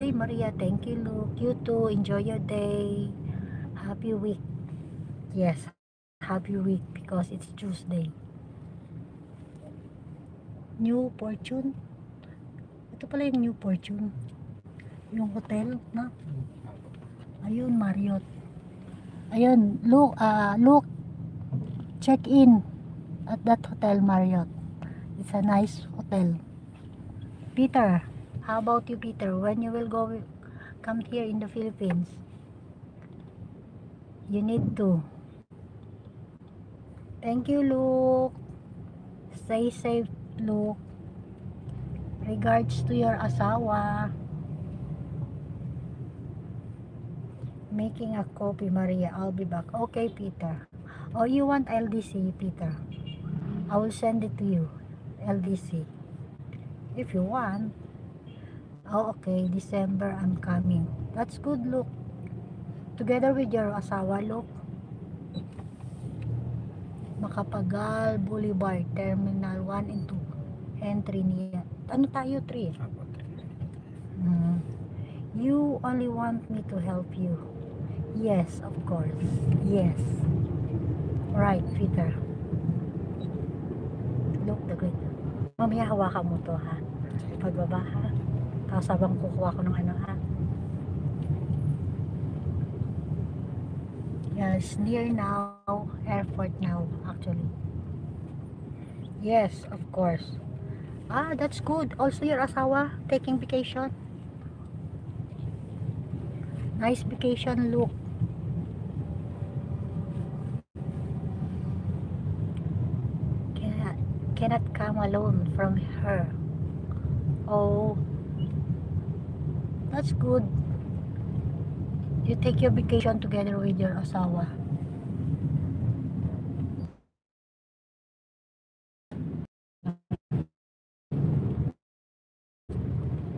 Okay, Maria, thank you, Luke. You too, enjoy your day. Happy week. Yes, happy week because it's Tuesday. New Fortune. Ito pala yung New Fortune. Yung hotel, na? Ayun, Marriott. Ayun, look, check in at that hotel, Marriott. It's a nice hotel. Peter, how about you, Peter? When you will come here in the Philippines? You need to. Thank you, Luke. Stay safe, Luke. Regards to your asawa. Making a copy, Maria. I'll be back. Okay, Peter. Oh, you want LDC, Peter? I will send it to you. LDC. If you want. Oh, okay. December, I'm coming. That's good, Luke. Together with your asawa, Luke. Makapagal Boulevard, Terminal 1 and 2. Entry niya. Ano tayo? 3? You only want me to help you. Yes, of course. Yes. Right, Peter. Look, the good. Mamaya hawakan mo to, ha? Pagbaba, ha? Tapos habang kukuha ko ng ano, ha? Yes, near now. Airport now, actually. Yes, of course. Ah, that's good. Also, your asawa taking vacation. Nice vacation, look. Cannot come alone from her. Oh, that's good. You take your vacation together with your asawa.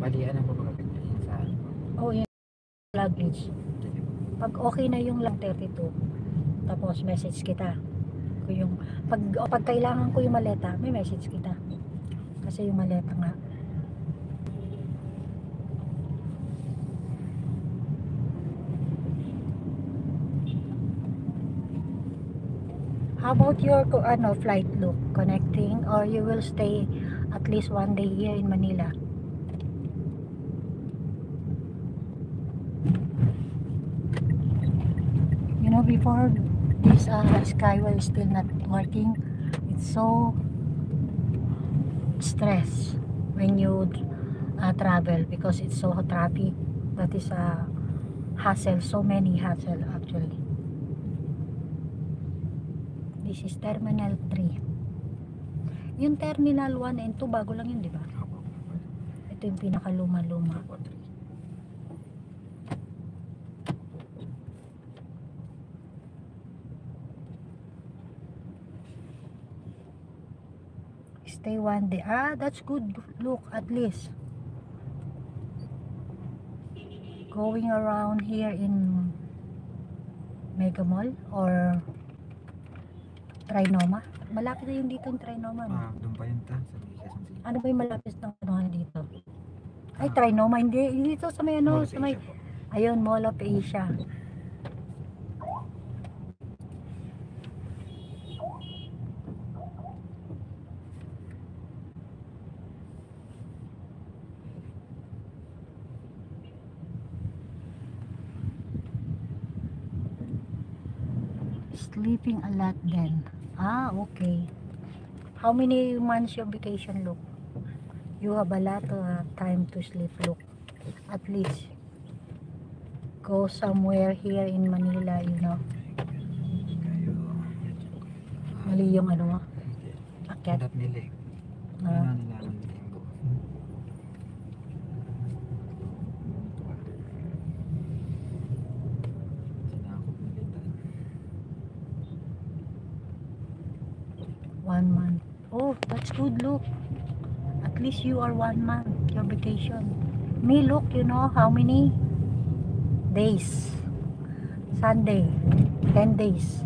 Balian ang babagapit sa Oh, yung luggage. Pag okay na yung lang 32, tapos message kita. Pag kailangan ko yung maleta, may message kita. Kasi yung maleta nga. How about your flight, look, connecting, or you will stay at least one day here in Manila? You know, before this Skyway is still not working, it's so stress when you travel because it's so traffic. That is a hassle, so many hassle actually. This is Terminal 3. Yung Terminal 1 and 2 bago lang yun, di ba? Ito yung pinakaluma-luma. Stay one day. Ah, that's good. Look, at least going around here in Mega Mall or Trinoma. Malapit na yung dito yung Trinoma, no? Doon pa yun ta, sa Quezon City. Ano ba yung malapit ng ano dito? Ay, Trinoma, hindi. Dito sa may ano, sa may, ayun, Mall of Asia. Sleeping a lot then. Ah, okay. How many months your vacation, look? You have a lot of time to sleep, look. At least go somewhere here in Manila, you know. Mali yung ano mo? Akyat. Hanap nila eh. Ah. Nila ang linggo. Sinakop nila. 1 month. Oh, that's good, look. At least you are 1 month, your vacation. Me, look, you know how many days? Sunday, 10 days.